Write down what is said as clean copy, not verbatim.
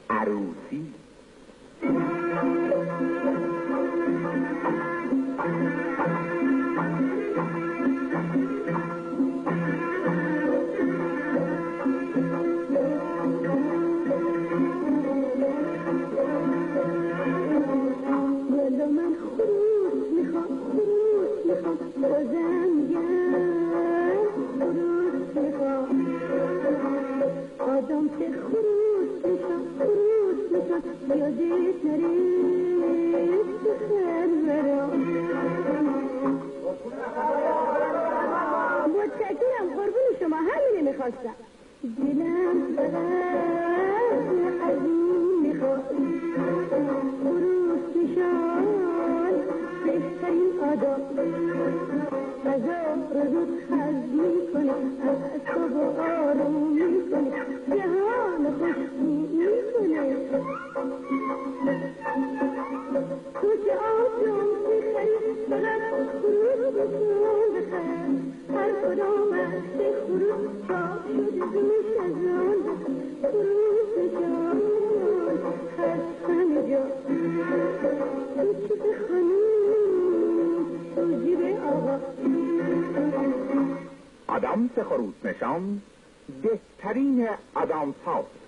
عروسی. متشکرم، قربون شما، همینه میخواستم. دلم فقط از این میخواد خروس نشان بهترین آداب غذا رو زود هضم میکنه، اعصاب آروم میکنه، جهان خوشی میکنه. تو که آجام میخری فقط خروس بکن بخر، هر کدام وقت خروس چاپ شده دوش از آن خروس جان هست همه جا. تو چیز خانوم تو جیب آقا. آدامس خروس نشان بهترین آدامس هاست.